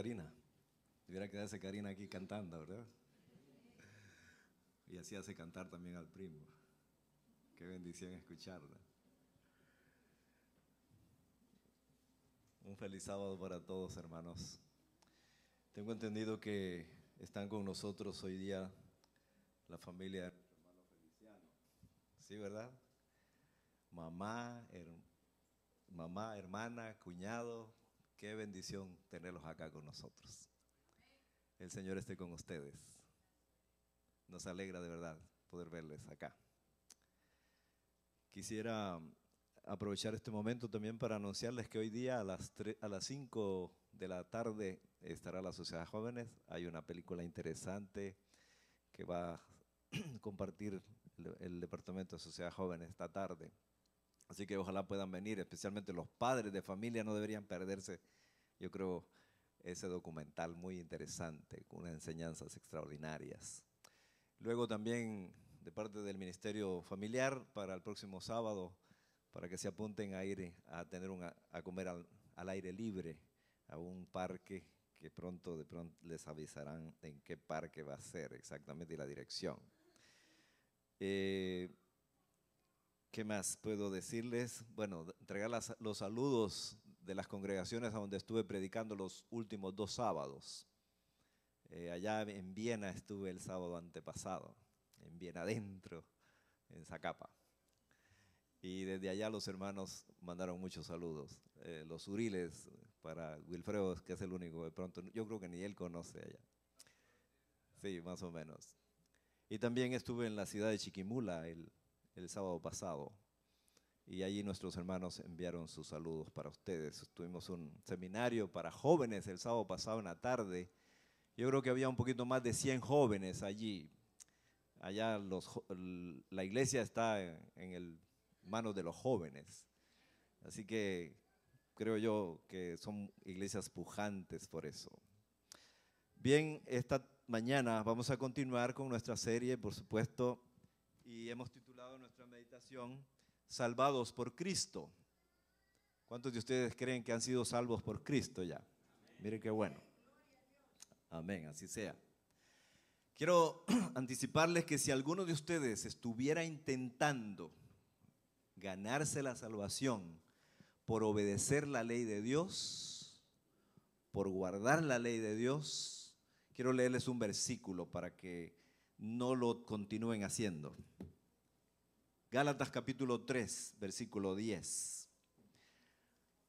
Karina. Debiera quedarse Karina aquí cantando, ¿verdad? Y así hace cantar también al primo. Qué bendición escucharla. Un feliz sábado para todos, hermanos. Tengo entendido que están con nosotros hoy día la familia de nuestro hermano Feliciano. ¿Sí, verdad? Mamá, hermana, cuñado. Qué bendición tenerlos acá con nosotros. El Señor esté con ustedes. Nos alegra de verdad poder verles acá. Quisiera aprovechar este momento también para anunciarles que hoy día a las 5 de la tarde estará la Sociedad de Jóvenes. Hay una película interesante que va a compartir el Departamento de Sociedad de Jóvenes esta tarde. Así que ojalá puedan venir, especialmente los padres de familia no deberían perderse, yo creo, ese documental muy interesante, con unas enseñanzas extraordinarias. Luego también de parte del Ministerio Familiar para el próximo sábado, para que se apunten a ir a comer al aire libre, a un parque que de pronto les avisarán en qué parque va a ser exactamente y la dirección. ¿Qué más puedo decirles? Bueno, entregar los saludos de las congregaciones a donde estuve predicando los últimos 2 sábados. Allá en Viena estuve el sábado antepasado, en Viena adentro, en Zacapa. Y desde allá los hermanos mandaron muchos saludos. Los Uriles para Wilfredo, que es el único, de pronto, yo creo que ni él conoce allá. Sí, más o menos. Y también estuve en la ciudad de Chiquimula el sábado pasado. Y allí nuestros hermanos enviaron sus saludos para ustedes. Tuvimos un seminario para jóvenes el sábado pasado en la tarde. Yo creo que había un poquito más de 100 jóvenes allí. Allá la iglesia está en manos de los jóvenes. Así que creo yo que son iglesias pujantes por eso. Bien, esta mañana vamos a continuar con nuestra serie, por supuesto, y hemos titulado nuestra meditación Salvados por Cristo. ¿Cuántos de ustedes creen que han sido salvos por Cristo ya? Miren qué bueno. Amén, así sea. Quiero anticiparles que si alguno de ustedes estuviera intentando ganarse la salvación por obedecer la ley de Dios, por guardar la ley de Dios, quiero leerles un versículo para que no lo continúen haciendo. Gálatas capítulo 3, versículo 10.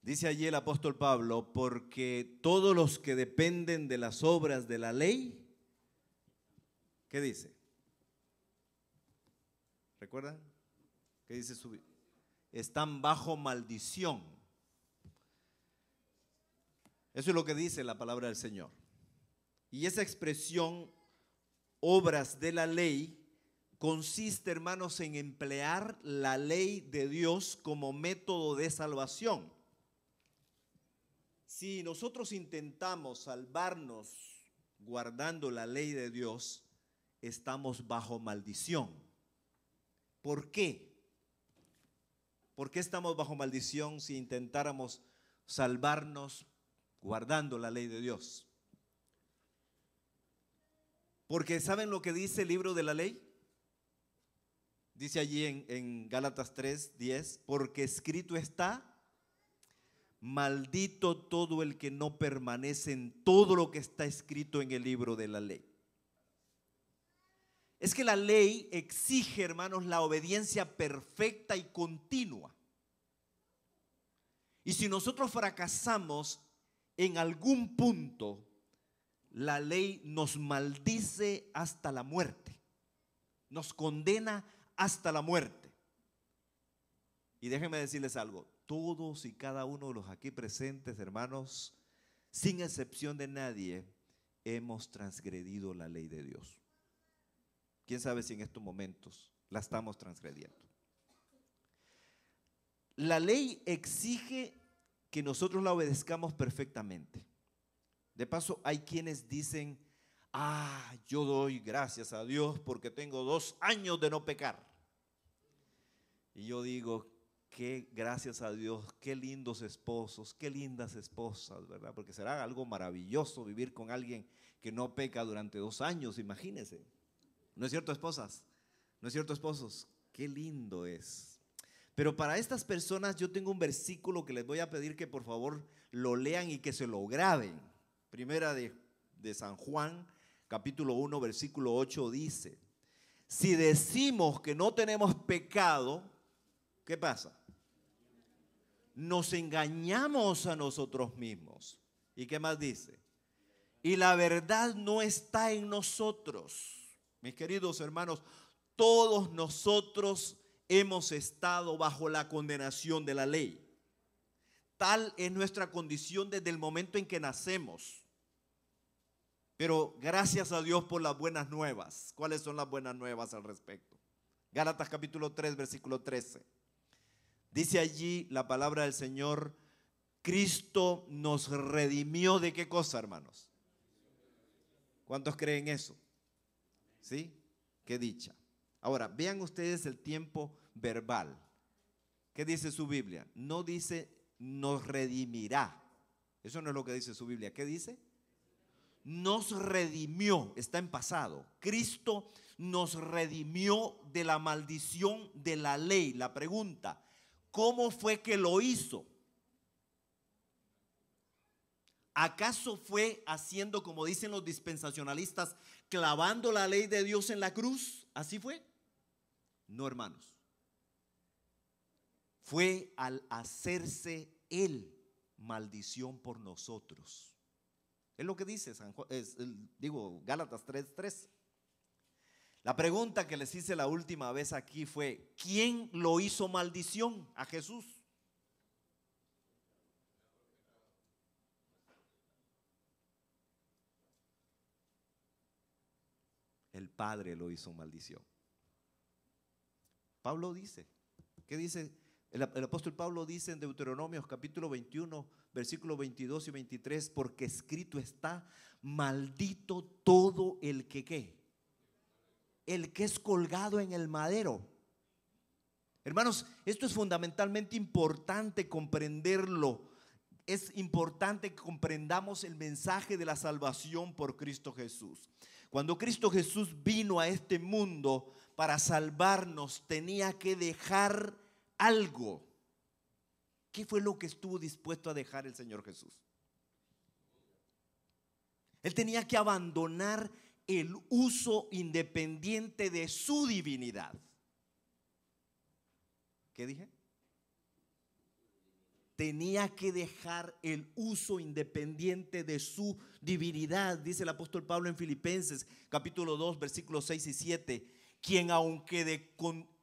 Dice allí el apóstol Pablo, porque todos los que dependen de las obras de la ley, ¿qué dice? ¿Recuerdan? ¿Qué dice su Biblia? Están bajo maldición. Eso es lo que dice la palabra del Señor. Y esa expresión, obras de la ley, consiste, hermanos, en emplear la ley de Dios como método de salvación. Si nosotros intentamos salvarnos guardando la ley de Dios, estamos bajo maldición. ¿Por qué? ¿Por qué estamos bajo maldición si intentáramos salvarnos guardando la ley de Dios? Porque ¿saben lo que dice el libro de la ley? Dice allí en Gálatas 3, 10, porque escrito está, maldito todo el que no permanece en todo lo que está escrito en el libro de la ley. Es que la ley exige, hermanos, la obediencia perfecta y continua. Y si nosotros fracasamos en algún punto, la ley nos maldice hasta la muerte, nos condena hasta la muerte. Y déjenme decirles algo, todos y cada uno de los aquí presentes, hermanos, sin excepción de nadie, hemos transgredido la ley de Dios. ¿Quién sabe si en estos momentos la estamos transgrediendo? La ley exige que nosotros la obedezcamos perfectamente. De paso, hay quienes dicen, yo doy gracias a Dios porque tengo 2 años de no pecar. Y yo digo, qué, gracias a Dios, qué lindos esposos, qué lindas esposas, ¿verdad? Porque será algo maravilloso vivir con alguien que no peca durante 2 años, imagínense. ¿No es cierto, esposas? ¿No es cierto, esposos? Qué lindo es. Pero para estas personas yo tengo un versículo que les voy a pedir que por favor lo lean y que se lo graben. Primera de San Juan, capítulo 1, versículo 8 dice: si decimos que no tenemos pecado, ¿qué pasa? Nos engañamos a nosotros mismos. ¿Y qué más dice? Y la verdad no está en nosotros. Mis queridos hermanos, todos nosotros hemos estado bajo la condenación de la ley. Tal es nuestra condición desde el momento en que nacemos. Pero gracias a Dios por las buenas nuevas. ¿Cuáles son las buenas nuevas al respecto? Gálatas capítulo 3, versículo 13. Dice allí la palabra del Señor: Cristo nos redimió ¿de qué cosa, hermanos? ¿Cuántos creen eso? ¿Sí? Qué dicha. Ahora, vean ustedes el tiempo verbal. ¿Qué dice su Biblia? No dice nos redimirá. Eso no es lo que dice su Biblia. ¿Qué dice? Nos redimió, está en pasado. Cristo nos redimió de la maldición de la ley. La pregunta: ¿cómo fue que lo hizo? ¿Acaso fue haciendo, como dicen los dispensacionalistas, clavando la ley de Dios en la cruz? ¿Así fue? No, hermanos. Fue al hacerse Él maldición por nosotros. Es lo que dice Gálatas 3:3. La pregunta que les hice la última vez aquí fue: ¿quién lo hizo maldición? A Jesús. El Padre lo hizo maldición. Pablo dice, ¿qué dice? El apóstol Pablo dice en Deuteronomios capítulo 21, versículos 22 y 23: porque escrito está: maldito todo el que ¿qué? El que es colgado en el madero. Hermanos, esto es fundamentalmente importante comprenderlo. Es importante que comprendamos el mensaje de la salvación por Cristo Jesús. Cuando Cristo Jesús vino a este mundo para salvarnos, tenía que dejar algo. ¿Qué fue lo que estuvo dispuesto a dejar el Señor Jesús? Él tenía que abandonar el uso independiente de su divinidad. ¿Qué dije? Tenía que dejar el uso independiente de su divinidad. Dice el apóstol Pablo en Filipenses capítulo 2, versículos 6 y 7: quien aunque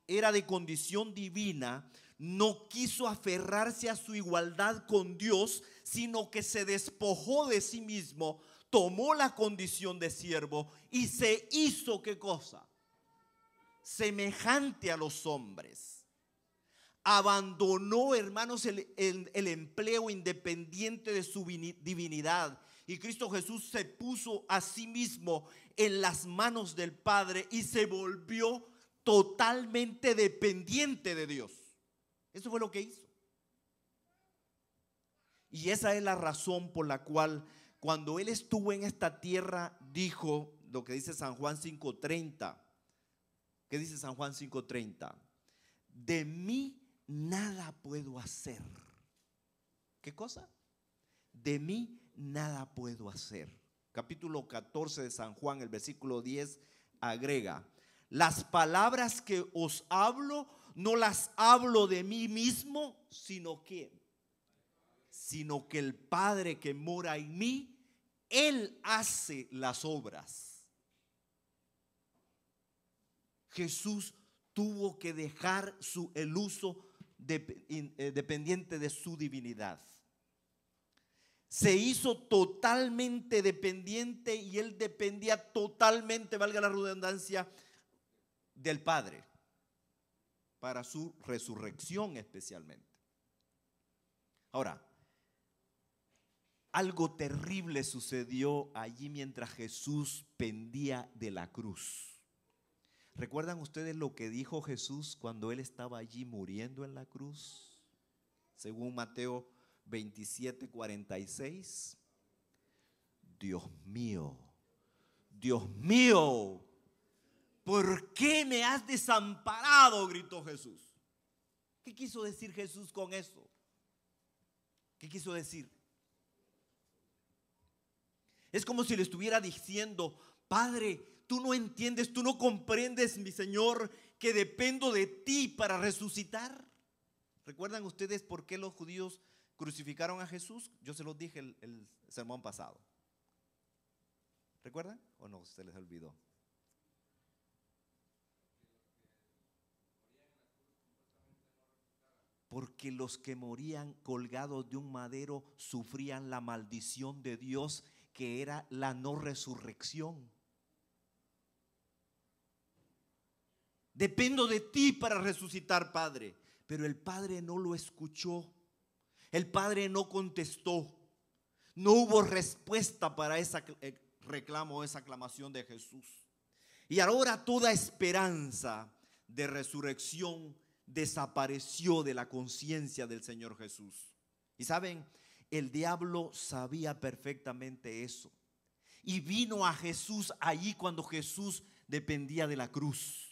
era de condición divina, no quiso aferrarse a su igualdad con Dios, sino que se despojó de sí mismo, tomó la condición de siervo y se hizo ¿qué cosa? Semejante a los hombres. Abandonó, hermanos, el empleo independiente de su divinidad. Y Cristo Jesús se puso a sí mismo en las manos del Padre y se volvió totalmente dependiente de Dios. Eso fue lo que hizo. Y esa es la razón por la cual cuando Él estuvo en esta tierra dijo lo que dice San Juan 5:30. ¿Qué dice San Juan 5:30? De mí nada puedo hacer. ¿Qué cosa? De mí nada puedo hacer. Capítulo 14 de San Juan, el versículo 10 agrega: las palabras que os hablo no las hablo de mí mismo, sino que el Padre que mora en mí, Él hace las obras. Jesús tuvo que dejar el uso dependiente de su divinidad. Se hizo totalmente dependiente y Él dependía totalmente, valga la redundancia, del Padre para su resurrección especialmente. Ahora, algo terrible sucedió allí mientras Jesús pendía de la cruz. ¿Recuerdan ustedes lo que dijo Jesús cuando Él estaba allí muriendo en la cruz? Según Mateo 27:46. Dios mío, ¿por qué me has desamparado?, gritó Jesús. ¿Qué quiso decir Jesús con eso? ¿Qué quiso decir? Es como si le estuviera diciendo: Padre, tú no entiendes, tú no comprendes, mi Señor, que dependo de ti para resucitar. ¿Recuerdan ustedes por qué los judíos crucificaron a Jesús? Yo se los dije el sermón pasado. ¿Recuerdan o no? Se les olvidó. Porque los que morían colgados de un madero sufrían la maldición de Dios, que era la no resurrección. Dependo de ti para resucitar, Padre. Pero el Padre no lo escuchó. El Padre no contestó. No hubo respuesta para ese reclamo, esa aclamación de Jesús. Y ahora toda esperanza de resurrección desapareció de la conciencia del Señor Jesús. Y saben, el diablo sabía perfectamente eso. Y vino a Jesús allí cuando Jesús dependía de la cruz.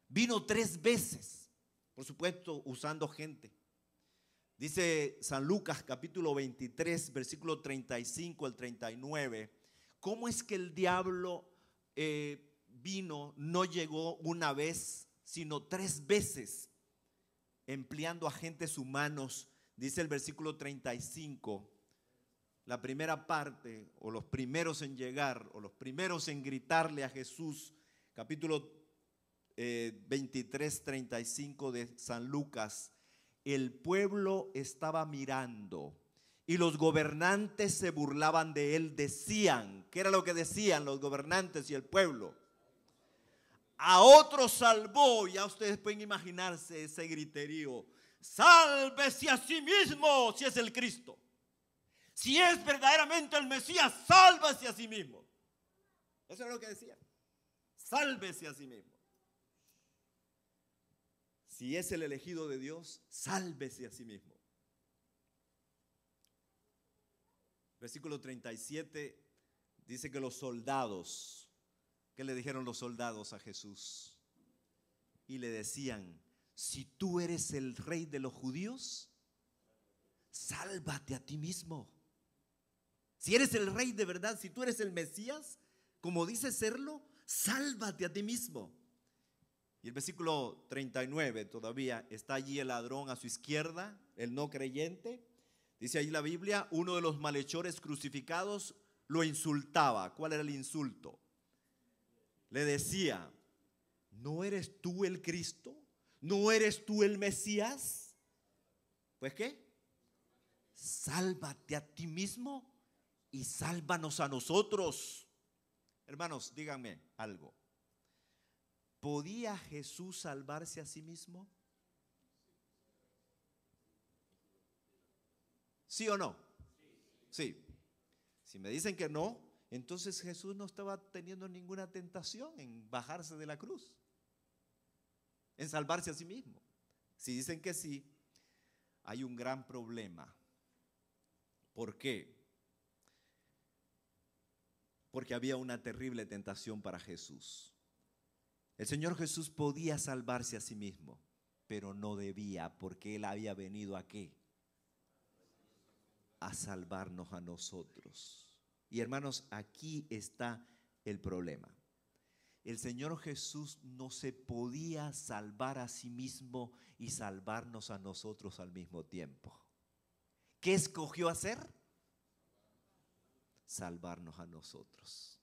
Vino 3 veces, por supuesto, usando gente. Dice San Lucas capítulo 23, versículo 35 al 39. ¿Cómo es que el diablo vino, no llegó una vez, sino 3 veces, empleando agentes humanos? Dice el versículo 35, la primera parte, o los primeros en llegar, o los primeros en gritarle a Jesús, capítulo 23, 35 de San Lucas. El pueblo estaba mirando y los gobernantes se burlaban de él. Decían, ¿qué era lo que decían los gobernantes y el pueblo? A otro salvó. Ya ustedes pueden imaginarse ese griterío: sálvese a sí mismo si es el Cristo. Si es verdaderamente el Mesías, sálvese a sí mismo. Eso era lo que decían: sálvese a sí mismo. Si es el elegido de Dios, sálvese a sí mismo. Versículo 37 dice que los soldados, ¿qué le dijeron los soldados a Jesús? Y le decían: si tú eres el rey de los judíos, sálvate a ti mismo. Si eres el rey de verdad, si tú eres el Mesías, como dices serlo, sálvate a ti mismo. Y el versículo 39 todavía está allí el ladrón a su izquierda, el no creyente. Dice allí la Biblia: uno de los malhechores crucificados lo insultaba. ¿Cuál era el insulto? Le decía: ¿no eres tú el Cristo? ¿No eres tú el Mesías? Pues ¿qué? Sálvate a ti mismo y sálvanos a nosotros. Hermanos, díganme algo. ¿Podía Jesús salvarse a sí mismo? ¿Sí o no? Sí. Si me dicen que no, entonces Jesús no estaba teniendo ninguna tentación en bajarse de la cruz, en salvarse a sí mismo. Si dicen que sí, hay un gran problema. ¿Por qué? Porque había una terrible tentación para Jesús. El Señor Jesús podía salvarse a sí mismo, pero no debía, porque Él había venido ¿a qué? A salvarnos a nosotros. Y hermanos, aquí está el problema. El Señor Jesús no se podía salvar a sí mismo y salvarnos a nosotros al mismo tiempo. ¿Qué escogió hacer? Salvarnos a nosotros.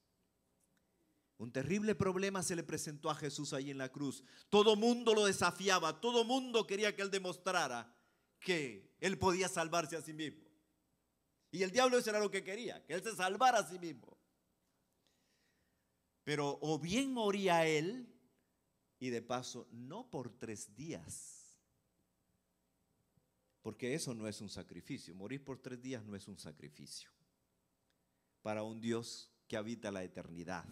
Un terrible problema se le presentó a Jesús ahí en la cruz. Todo mundo lo desafiaba, todo mundo quería que Él demostrara que Él podía salvarse a sí mismo. Y el diablo eso era lo que quería, que Él se salvara a sí mismo. Pero o bien moría Él, y de paso no por 3 días, porque eso no es un sacrificio. Morir por 3 días no es un sacrificio para un Dios que habita la eternidad.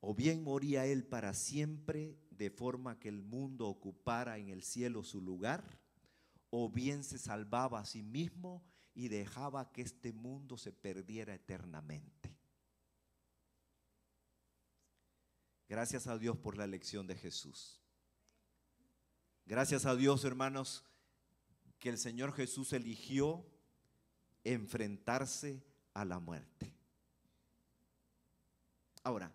O bien moría él para siempre, de forma que el mundo ocupara en el cielo su lugar, o bien se salvaba a sí mismo y dejaba que este mundo se perdiera eternamente. Gracias a Dios por la elección de Jesús. Gracias a Dios, hermanos, que el Señor Jesús eligió enfrentarse a la muerte. Ahora,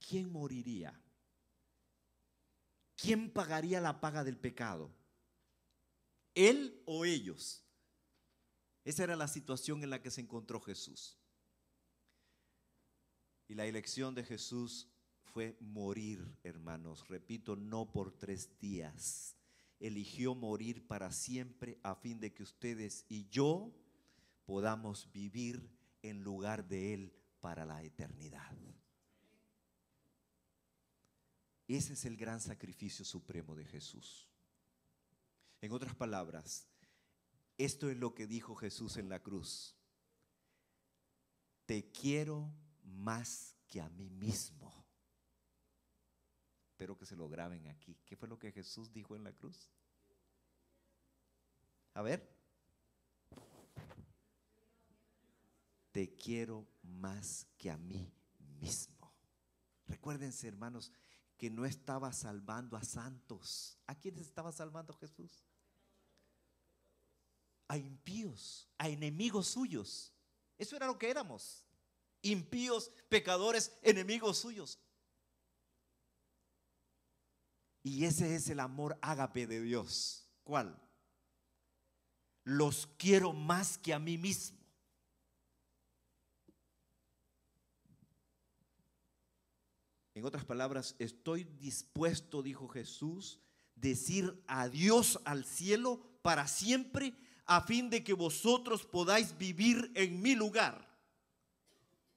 ¿quién moriría? ¿Quién pagaría la paga del pecado? ¿Él o ellos? Esa era la situación en la que se encontró Jesús. Y la elección de Jesús fue morir, hermanos. Repito, no por 3 días. Eligió morir para siempre a fin de que ustedes y yo podamos vivir en lugar de Él para la eternidad. Ese es el gran sacrificio supremo de Jesús. En otras palabras, esto es lo que dijo Jesús en la cruz: te quiero más que a mí mismo. Espero que se lo graben aquí. ¿Qué fue lo que Jesús dijo en la cruz? A ver. Te quiero más que a mí mismo. Recuérdense, hermanos, que no estaba salvando a santos. ¿A quiénes estaba salvando Jesús? A impíos, a enemigos suyos. Eso era lo que éramos: impíos, pecadores, enemigos suyos. Y ese es el amor ágape de Dios. ¿Cuál? Los quiero más que a mí mismo. En otras palabras, estoy dispuesto, dijo Jesús, decir adiós al cielo para siempre, a fin de que vosotros podáis vivir en mi lugar.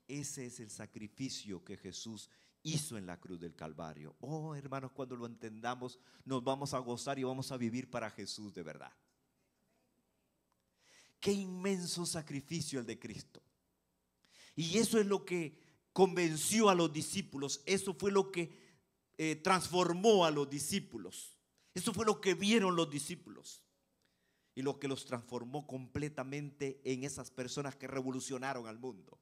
Ese es el sacrificio que Jesús hizo en la cruz del Calvario. Oh, hermanos, cuando lo entendamos, nos vamos a gozar y vamos a vivir para Jesús de verdad. Qué inmenso sacrificio el de Cristo. Y eso es lo que convenció a los discípulos. Eso fue lo que transformó a los discípulos. Eso fue lo que vieron los discípulos y lo que los transformó completamente en esas personas que revolucionaron al mundo.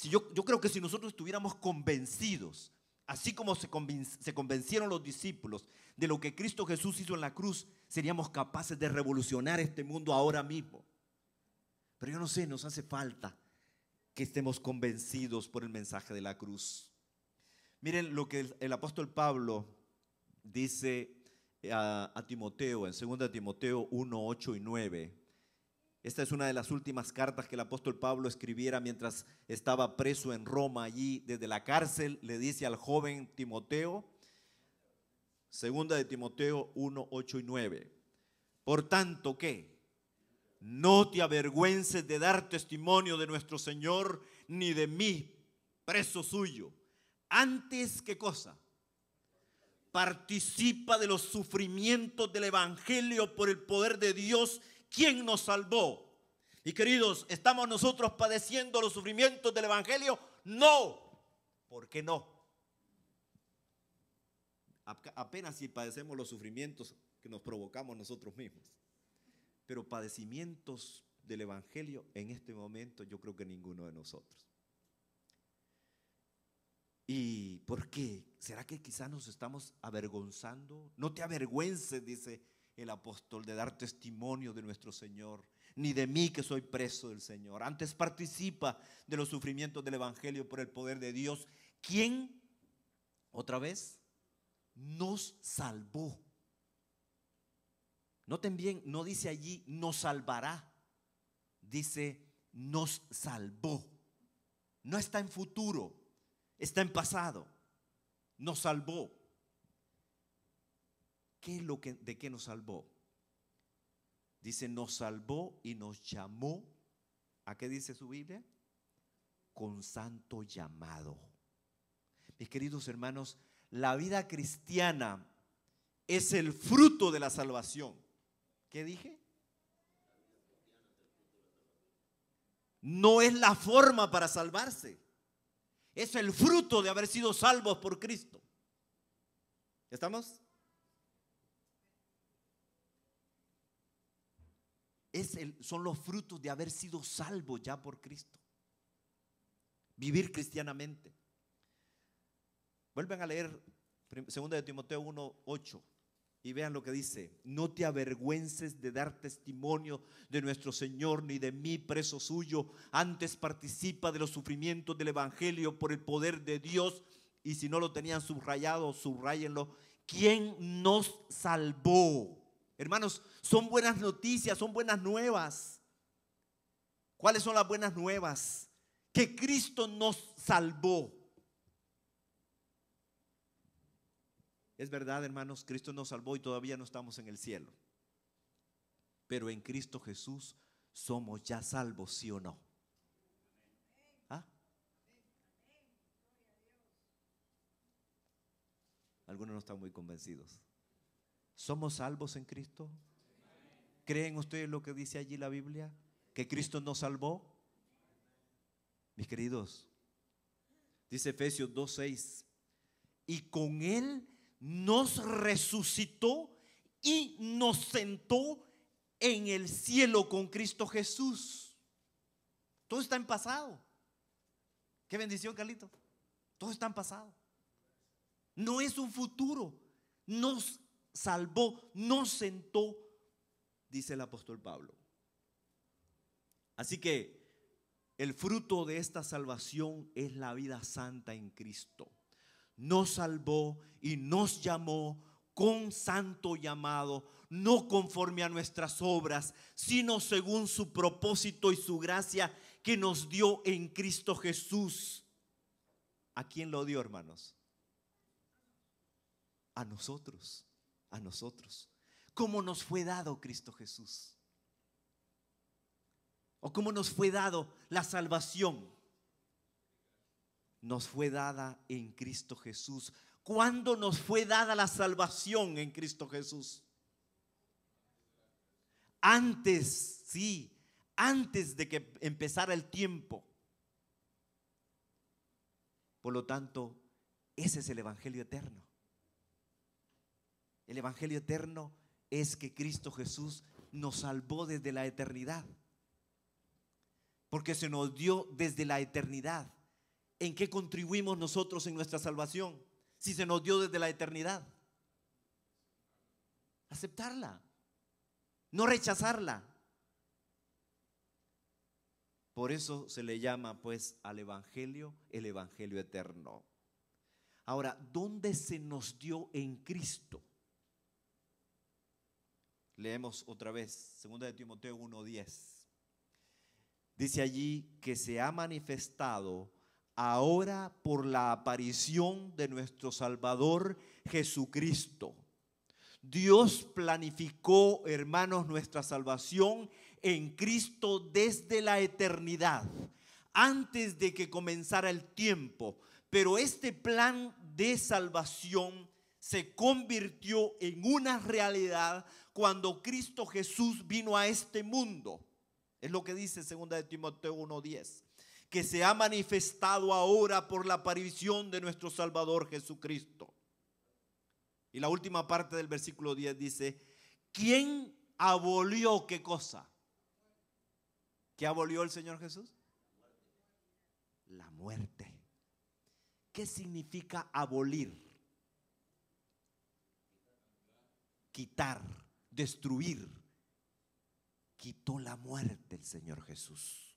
Yo creo que si nosotros estuviéramos convencidos, así como se convencieron los discípulos de lo que Cristo Jesús hizo en la cruz, seríamos capaces de revolucionar este mundo ahora mismo. Pero yo no sé, nos hace falta que estemos convencidos por el mensaje de la cruz. Miren lo que el apóstol Pablo dice a Timoteo en 2 Timoteo 1, 8 y 9. Esta es una de las últimas cartas que el apóstol Pablo escribiera mientras estaba preso en Roma. Allí desde la cárcel le dice al joven Timoteo, 2 Timoteo 1, 8 y 9. Por tanto, ¿qué? No te avergüences de dar testimonio de nuestro Señor, ni de mí, preso suyo. Antes, ¿qué cosa? Participa de los sufrimientos del evangelio por el poder de Dios, quien nos salvó. Y queridos, ¿estamos nosotros padeciendo los sufrimientos del evangelio? No. ¿Por qué no? Apenas si padecemos los sufrimientos que nos provocamos nosotros mismos. Pero padecimientos del evangelio en este momento yo creo que ninguno de nosotros. ¿Y por qué? ¿Será que quizás nos estamos avergonzando? No te avergüences, dice el apóstol, de dar testimonio de nuestro Señor, ni de mí que soy preso del Señor. Antes participa de los sufrimientos del evangelio por el poder de Dios, quien, otra vez, nos salvó. Noten bien, no dice allí nos salvará, dice nos salvó. No está en futuro, está en pasado. Nos salvó. ¿Qué es de qué nos salvó? Dice nos salvó y nos llamó. ¿A qué dice su Biblia? Con santo llamado. Mis queridos hermanos, la vida cristiana es el fruto de la salvación. ¿Qué dije? No es la forma para salvarse. Es el fruto de haber sido salvos por Cristo. ¿Estamos? Son los frutos de haber sido salvos ya por Cristo. Vivir cristianamente. Vuelven a leer 2 de Timoteo 1:8 y vean lo que dice: no te avergüences de dar testimonio de nuestro Señor, ni de mí, preso suyo. Antes participa de los sufrimientos del evangelio por el poder de Dios. Y si no lo tenían subrayado, subrayenlo. ¿Quién nos salvó? Hermanos, son buenas noticias, son buenas nuevas. ¿Cuáles son las buenas nuevas? Que Cristo nos salvó. Es verdad, hermanos, Cristo nos salvó y todavía no estamos en el cielo. Pero en Cristo Jesús somos ya salvos, ¿sí o no? ¿Ah? Algunos no están muy convencidos. ¿Somos salvos en Cristo? ¿Creen ustedes lo que dice allí la Biblia? ¿Que Cristo nos salvó? Mis queridos, dice Efesios 2:6, y con Él nos resucitó y nos sentó en el cielo con Cristo Jesús. Todo está en pasado. Qué bendición, Carlito. Todo está en pasado. No es un futuro. Nos salvó, nos sentó, dice el apóstol Pablo. Así que el fruto de esta salvación es la vida santa en Cristo. Nos salvó y nos llamó con santo llamado, no conforme a nuestras obras, sino según su propósito y su gracia que nos dio en Cristo Jesús. ¿A quién lo dio, hermanos? A nosotros, a nosotros. ¿Cómo nos fue dado Cristo Jesús? ¿O cómo nos fue dado la salvación? Nos fue dada en Cristo Jesús. ¿Cuándo nos fue dada la salvación en Cristo Jesús? Antes, sí, antes de que empezara el tiempo. Por lo tanto, ese es el evangelio eterno. El evangelio eterno es que Cristo Jesús nos salvó desde la eternidad. Porque se nos dio desde la eternidad. ¿En qué contribuimos nosotros en nuestra salvación? Si se nos dio desde la eternidad. Aceptarla, no rechazarla. Por eso se le llama pues al evangelio el evangelio eterno. Ahora, ¿dónde se nos dio en Cristo? Leemos otra vez 2 de Timoteo 1:10. Dice allí que se ha manifestado ahora por la aparición de nuestro Salvador Jesucristo. Dios planificó, hermanos, nuestra salvación en Cristo desde la eternidad, antes de que comenzara el tiempo. Pero este plan de salvación se convirtió en una realidad cuando Cristo Jesús vino a este mundo. Es lo que dice 2 de Timoteo 1:10. Que se ha manifestado ahora por la aparición de nuestro Salvador Jesucristo. Y la última parte del versículo 10 dice: ¿quién abolió qué cosa? ¿Qué abolió el Señor Jesús? La muerte. ¿Qué significa abolir? Quitar, destruir. Quitó la muerte el Señor Jesús.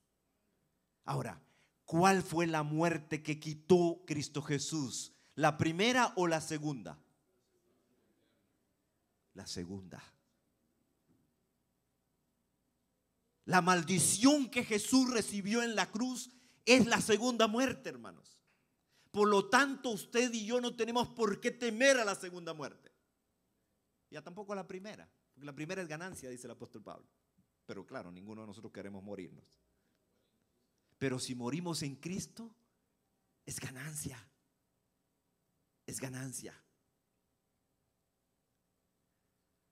Ahora, ¿cuál fue la muerte que quitó Cristo Jesús? ¿La primera o la segunda? La segunda. La maldición que Jesús recibió en la cruz es la segunda muerte, hermanos. Por lo tanto, usted y yo no tenemos por qué temer a la segunda muerte. Ya tampoco a la primera, porque la primera es ganancia, dice el apóstol Pablo. Pero claro, ninguno de nosotros queremos morirnos. Pero si morimos en Cristo, es ganancia. Es ganancia.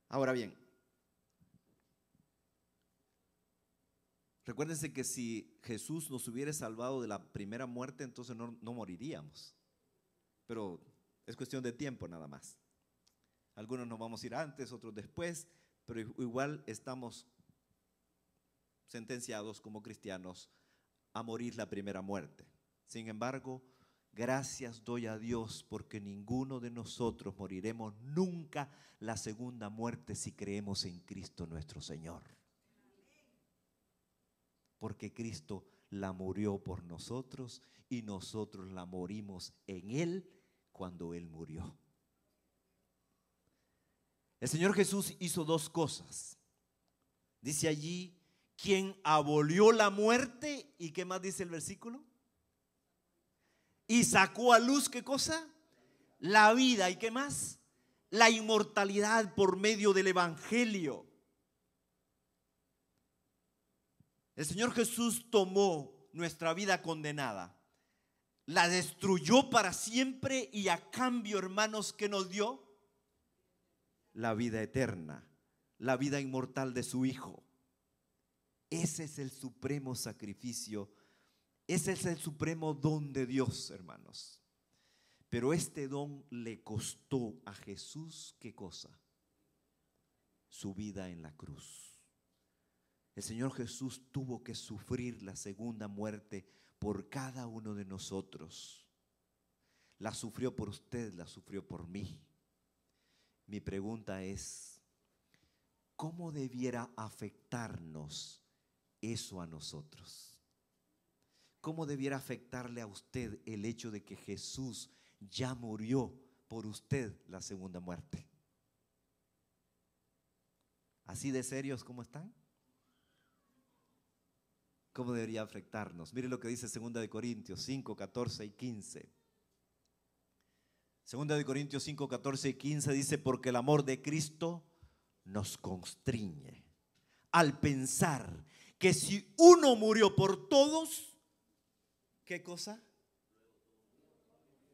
Ahora bien, Recuérdense que si Jesús nos hubiera salvado de la primera muerte, entonces no moriríamos. Pero es cuestión de tiempo nada más. Algunos nos vamos a ir antes, otros después, pero igual estamos sentenciados como cristianos a morir la primera muerte. Sin embargo, gracias doy a Dios porque ninguno de nosotros moriremos nunca la segunda muerte si creemos en Cristo nuestro Señor. Porque Cristo la murió por nosotros y nosotros la morimos en Él cuando Él murió. El Señor Jesús hizo dos cosas. Dice allí, quien abolió la muerte, ¿y qué más dice el versículo? Y sacó a luz, ¿qué cosa? La vida, ¿y qué más? La inmortalidad por medio del Evangelio. El Señor Jesús tomó nuestra vida condenada, la destruyó para siempre y a cambio, hermanos, ¿qué nos dio? La vida eterna, la vida inmortal de su Hijo. Ese es el supremo sacrificio, ese es el supremo don de Dios, hermanos. Pero este don le costó a Jesús, ¿qué cosa? Su vida en la cruz. El Señor Jesús tuvo que sufrir la segunda muerte por cada uno de nosotros. La sufrió por usted, la sufrió por mí. Mi pregunta es, ¿cómo debiera afectarnos eso a nosotros? ¿Cómo debiera afectarle a usted el hecho de que Jesús ya murió por usted la segunda muerte? ¿Así de serios como están? ¿Cómo debería afectarnos? Mire lo que dice 2 Corintios 5, 14 y 15. 2 Corintios 5, 14 y 15 dice, porque el amor de Cristo nos constriñe al pensar que si uno murió por todos, ¿qué cosa?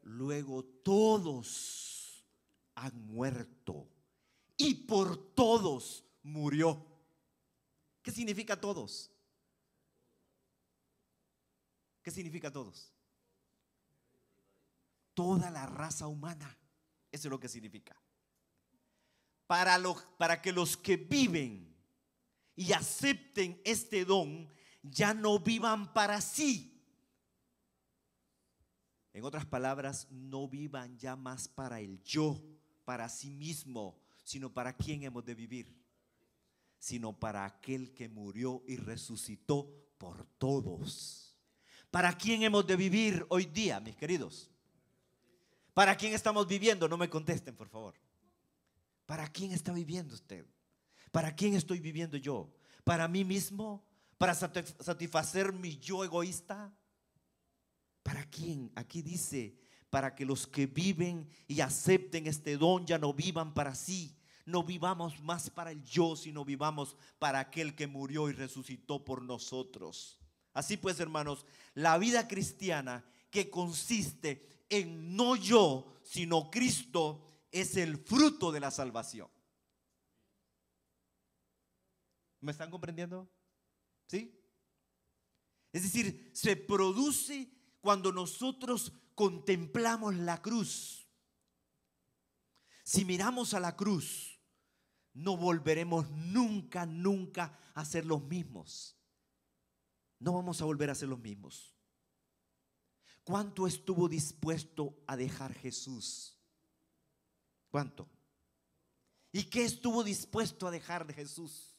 Luego todos han muerto y por todos murió. ¿Qué significa todos? ¿Qué significa todos? Toda la raza humana. Eso es lo que significa. Para que los que viven y acepten este don ya no vivan para sí. En otras palabras, no vivan ya más para el yo, para sí mismo, sino para quién hemos de vivir, sino para aquel que murió y resucitó por todos. ¿Para quién hemos de vivir hoy día, mis queridos? ¿Para quién estamos viviendo? No me contesten, por favor. ¿Para quién está viviendo usted? ¿Para quién estoy viviendo yo? ¿Para mí mismo? ¿Para satisfacer mi yo egoísta? ¿Para quién? Aquí dice, para que los que viven y acepten este don ya no vivan para sí. No vivamos más para el yo, sino vivamos para aquel que murió y resucitó por nosotros. Así pues, hermanos, la vida cristiana que consiste en no yo, sino Cristo, es el fruto de la salvación. ¿Me están comprendiendo? ¿Sí? Es decir, se produce cuando nosotros contemplamos la cruz. Si miramos a la cruz, no volveremos nunca, nunca a ser los mismos. No vamos a volver a ser los mismos. ¿Cuánto estuvo dispuesto a dejar Jesús? ¿Cuánto? ¿Y qué estuvo dispuesto a dejar de Jesús?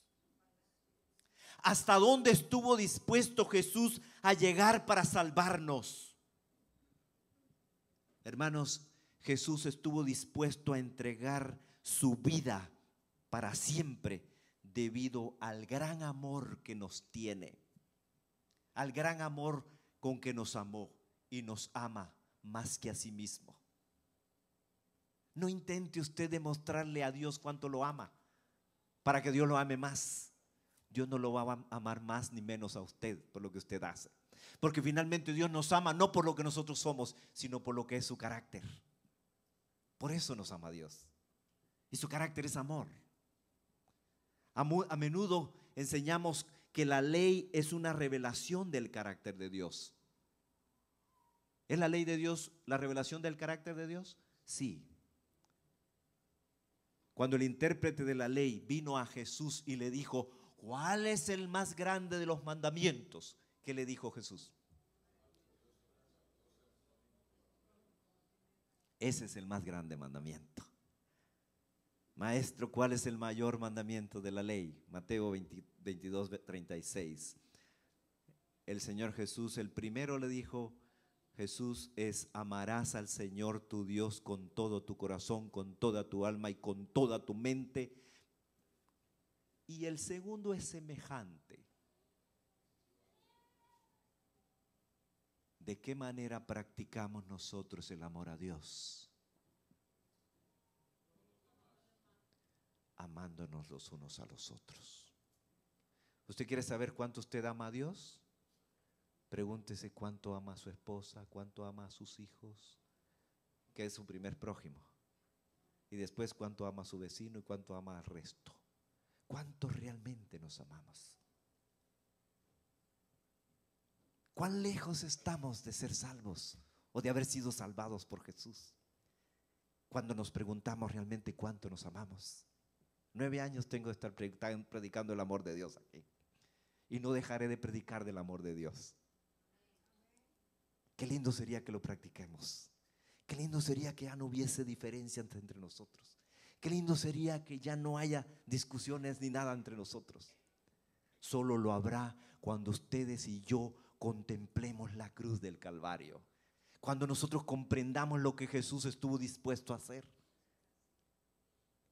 ¿Hasta dónde estuvo dispuesto Jesús a llegar para salvarnos? Hermanos, Jesús estuvo dispuesto a entregar su vida para siempre debido al gran amor que nos tiene, al gran amor con que nos amó y nos ama más que a sí mismo. No intente usted demostrarle a Dios cuánto lo ama para que Dios lo ame más. Dios no lo va a amar más ni menos a usted por lo que usted hace, porque finalmente Dios nos ama no por lo que nosotros somos, sino por lo que es su carácter. Por eso nos ama Dios, y su carácter es amor. A menudo enseñamos que la ley es una revelación del carácter de Dios. ¿Es la ley de Dios la revelación del carácter de Dios? Sí. Cuando el intérprete de la ley vino a Jesús y le dijo, ¿cuál es el más grande de los mandamientos? ¿Qué le dijo Jesús? Ese es el más grande mandamiento. Maestro, ¿cuál es el mayor mandamiento de la ley? Mateo 22, 36. El Señor Jesús, el primero le dijo, Jesús es: amarás al Señor tu Dios con todo tu corazón, con toda tu alma y con toda tu mente. Y el segundo es semejante. ¿De qué manera practicamos nosotros el amor a Dios? Amándonos los unos a los otros. ¿Usted quiere saber cuánto usted ama a Dios? Pregúntese cuánto ama a su esposa, cuánto ama a sus hijos, que es su primer prójimo. Y después cuánto ama a su vecino y cuánto ama al resto. ¿Cuánto realmente nos amamos? ¿Cuán lejos estamos de ser salvos o de haber sido salvados por Jesús? Cuando nos preguntamos realmente cuánto nos amamos. 9 años tengo de estar predicando el amor de Dios aquí. Y no dejaré de predicar del amor de Dios. Qué lindo sería que lo practiquemos. Qué lindo sería que ya no hubiese diferencia entre nosotros. Qué lindo sería que ya no haya discusiones ni nada entre nosotros. Solo lo habrá cuando ustedes y yo contemplemos la cruz del Calvario. Cuando nosotros comprendamos lo que Jesús estuvo dispuesto a hacer.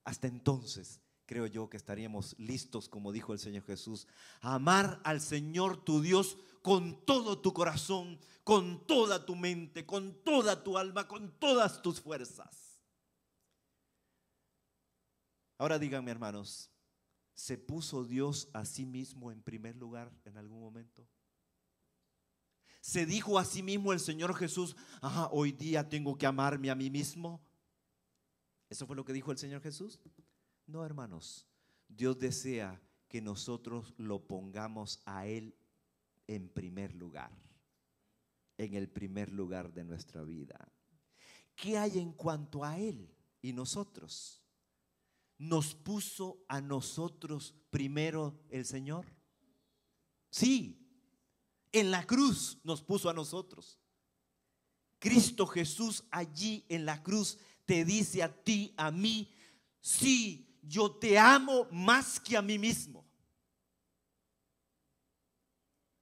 Hasta entonces, creo yo que estaríamos listos, como dijo el Señor Jesús, a amar al Señor tu Dios con todo tu corazón, con toda tu mente, con toda tu alma, con todas tus fuerzas. Ahora díganme, hermanos, ¿se puso Dios a sí mismo en primer lugar en algún momento? ¿Se dijo a sí mismo el Señor Jesús, hoy día tengo que amarme a mí mismo? ¿Eso fue lo que dijo el Señor Jesús? No, hermanos. Dios desea que nosotros lo pongamos a Él en primer lugar, en el primer lugar de nuestra vida. ¿Qué hay en cuanto a Él y nosotros? ¿Nos puso a nosotros primero el Señor? Sí, en la cruz nos puso a nosotros. Cristo Jesús allí en la cruz te dice a ti, a mí, sí, yo te amo más que a mí mismo.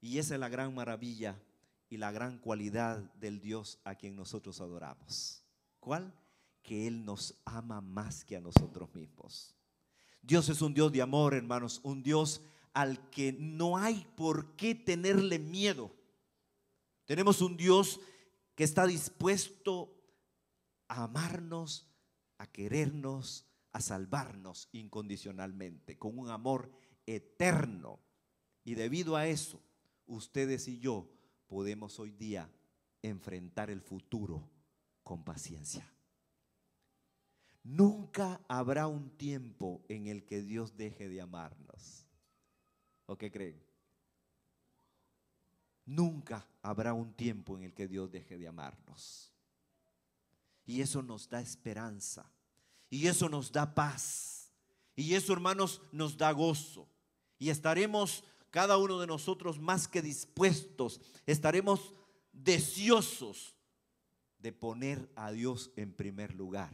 Y esa es la gran maravilla y la gran cualidad del Dios a quien nosotros adoramos. ¿Cuál? Que Él nos ama más que a nosotros mismos. Dios es un Dios de amor, hermanos, un Dios al que no hay por qué tenerle miedo. Tenemos un Dios que está dispuesto a amarnos, a querernos, a salvarnos incondicionalmente, con un amor eterno. Y debido a eso, ustedes y yo podemos hoy día enfrentar el futuro con paciencia. Nunca habrá un tiempo en el que Dios deje de amarnos. ¿O qué creen? Nunca habrá un tiempo en el que Dios deje de amarnos. Y eso nos da esperanza. Y eso nos da paz. Y eso, hermanos, nos da gozo. Y estaremos cada uno de nosotros más que dispuestos. Estaremos deseosos de poner a Dios en primer lugar.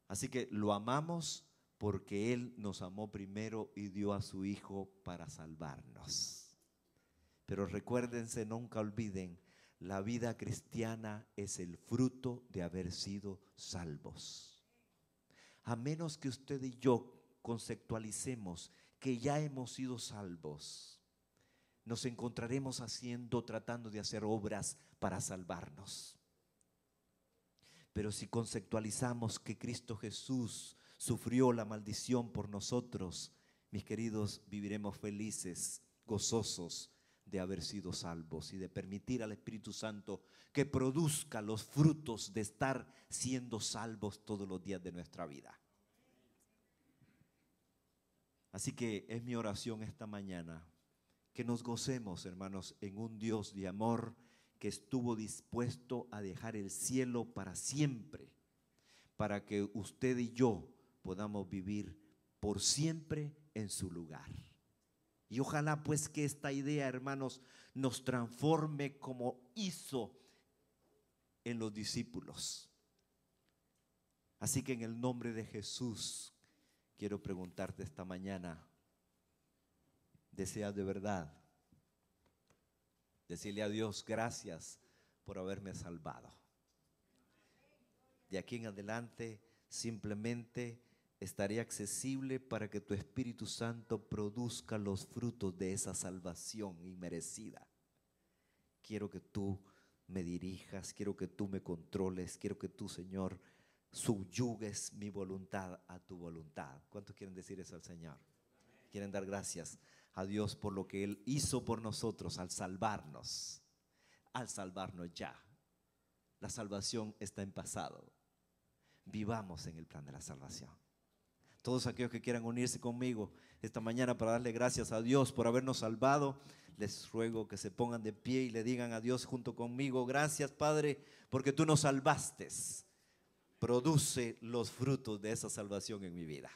Así que lo amamos porque Él nos amó primero y dio a su Hijo para salvarnos. Pero recuérdense, nunca olviden, la vida cristiana es el fruto de haber sido salvos. A menos que usted y yo conceptualicemos que ya hemos sido salvos, nos encontraremos tratando de hacer obras para salvarnos. Pero si conceptualizamos que Cristo Jesús sufrió la maldición por nosotros, mis queridos, viviremos felices, gozosos de haber sido salvos y de permitir al Espíritu Santo que produzca los frutos de estar siendo salvos todos los días de nuestra vida. Así que es mi oración esta mañana que nos gocemos, hermanos, en un Dios de amor que estuvo dispuesto a dejar el cielo para siempre, para que usted y yo podamos vivir por siempre en su lugar. Y ojalá pues que esta idea, hermanos, nos transforme como hizo en los discípulos. Así que en el nombre de Jesús quiero preguntarte esta mañana, ¿deseas de verdad decirle a Dios gracias por haberme salvado? De aquí en adelante simplemente estaré accesible para que tu Espíritu Santo produzca los frutos de esa salvación inmerecida. Quiero que tú me dirijas, quiero que tú me controles, quiero que tú, Señor, subyugues mi voluntad a tu voluntad. ¿Cuántos quieren decir eso al Señor? Quieren dar gracias a Dios por lo que Él hizo por nosotros al salvarnos ya. La salvación está en pasado. Vivamos en el plan de la salvación. Todos aquellos que quieran unirse conmigo esta mañana para darle gracias a Dios por habernos salvado, les ruego que se pongan de pie y le digan a Dios junto conmigo: gracias, Padre, porque tú nos salvaste. Produce los frutos de esa salvación en mi vida.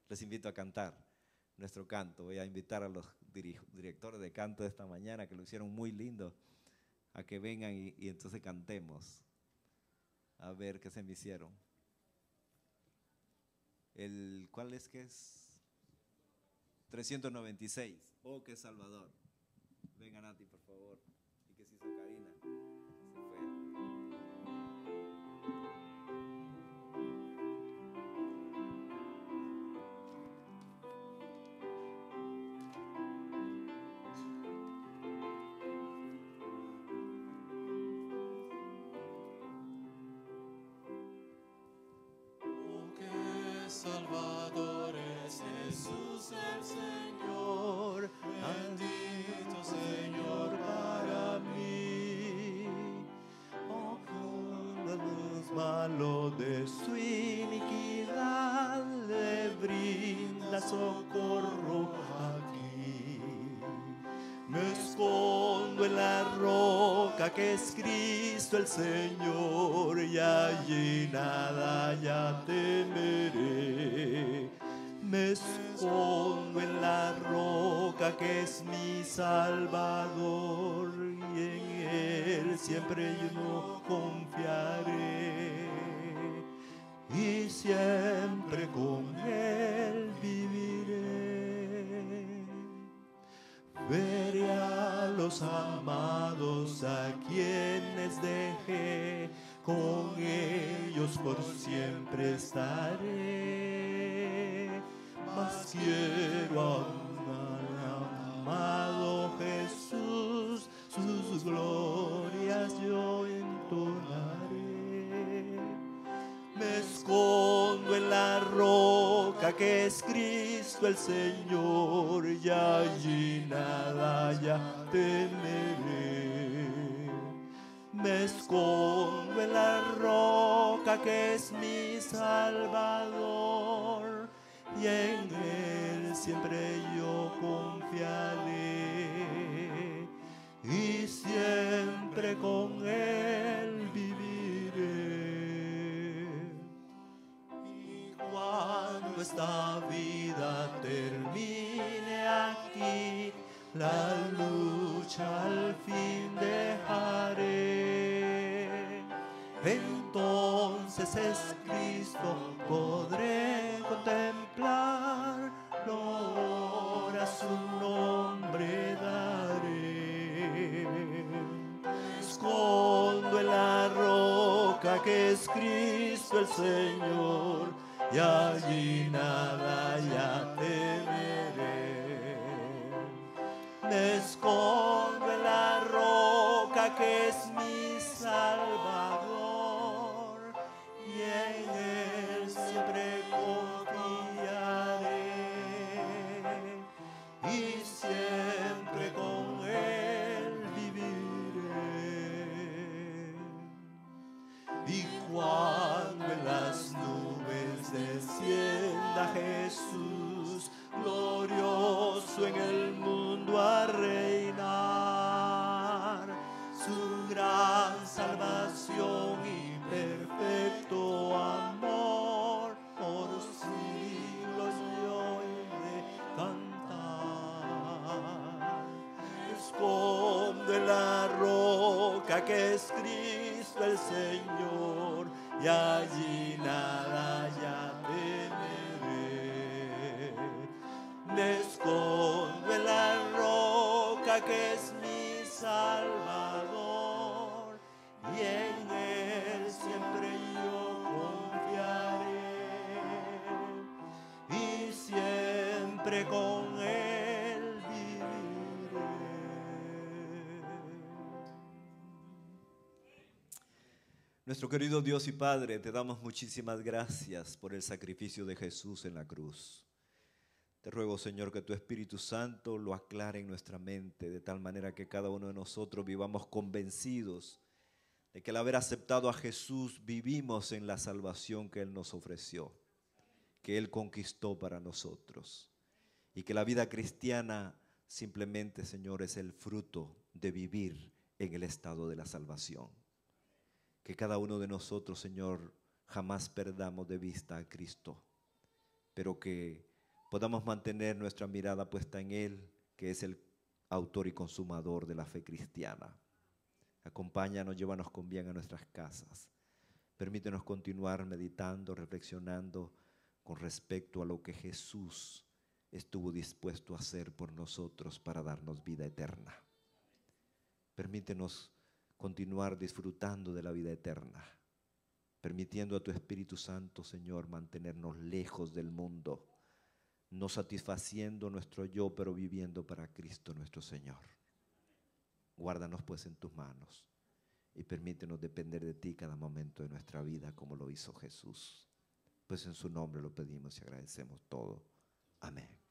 Les invito a cantar nuestro canto. Voy a invitar a los directores de canto de esta mañana, que lo hicieron muy lindo, a que vengan y entonces cantemos. A ver qué se me hicieron. ¿Cuál es que es? 396. Oh, qué Salvador. Venga, Nati, por favor. ¿Y qué se hizo Karina? Se fue. Salvador es Jesús el Señor, bendito Señor para mí. Oh, cuando los malos de su iniquidad le brinda socorro aquí. Me escondo en la roca que es Cristo el Señor, y allí nada ya temeré. Me escondo en la roca que es mi Salvador, y en Él siempre yo confiaré, y siempre con Él viviré. Veré a los amados a quienes dejé, con ellos por siempre estaré. Mas quiero aún al amado Jesús, sus glorias yo entonaré. Me escondo en la roca que es Cristo el Señor, y allí nada ya temeré. Me escondo en la roca que es mi Salvador, y en Él siempre yo confiaré, y siempre con Él viviré. Cuando esta vida termine aquí, la lucha al fin dejaré. Entonces es Cristo, podré contemplar, gloria a su nombre daré. Me escondo en la roca que es Cristo el Señor, y allí nada ya temeré. Me escondo en la roca que es mi Salvador, y en Él siempre confiaré, y siempre con Él viviré. Y cuando en las nubes descienda Jesús, los gran salvación y perfecto amor, por siglos yo he de cantar. Me escondo en la roca que es Cristo el Señor, y allí nada ya temeré. Me escondo en la roca que es mi Salvador, y en Él siempre yo confiaré, y siempre con Él viviré. Nuestro querido Dios y Padre, te damos muchísimas gracias por el sacrificio de Jesús en la cruz. Te ruego, Señor, que tu Espíritu Santo lo aclare en nuestra mente, de tal manera que cada uno de nosotros vivamos convencidos de que al haber aceptado a Jesús vivimos en la salvación que Él nos ofreció, que Él conquistó para nosotros, y que la vida cristiana simplemente, Señor, es el fruto de vivir en el estado de la salvación. Que cada uno de nosotros, Señor, jamás perdamos de vista a Cristo, pero que podamos mantener nuestra mirada puesta en Él, que es el autor y consumador de la fe cristiana. Acompáñanos, llévanos con bien a nuestras casas. Permítenos continuar meditando, reflexionando con respecto a lo que Jesús estuvo dispuesto a hacer por nosotros para darnos vida eterna. Permítenos continuar disfrutando de la vida eterna, permitiendo a tu Espíritu Santo, Señor, mantenernos lejos del mundo, no satisfaciendo nuestro yo, pero viviendo para Cristo nuestro Señor. Guárdanos pues en tus manos y permítenos depender de ti cada momento de nuestra vida, como lo hizo Jesús. Pues en su nombre lo pedimos y agradecemos todo. Amén.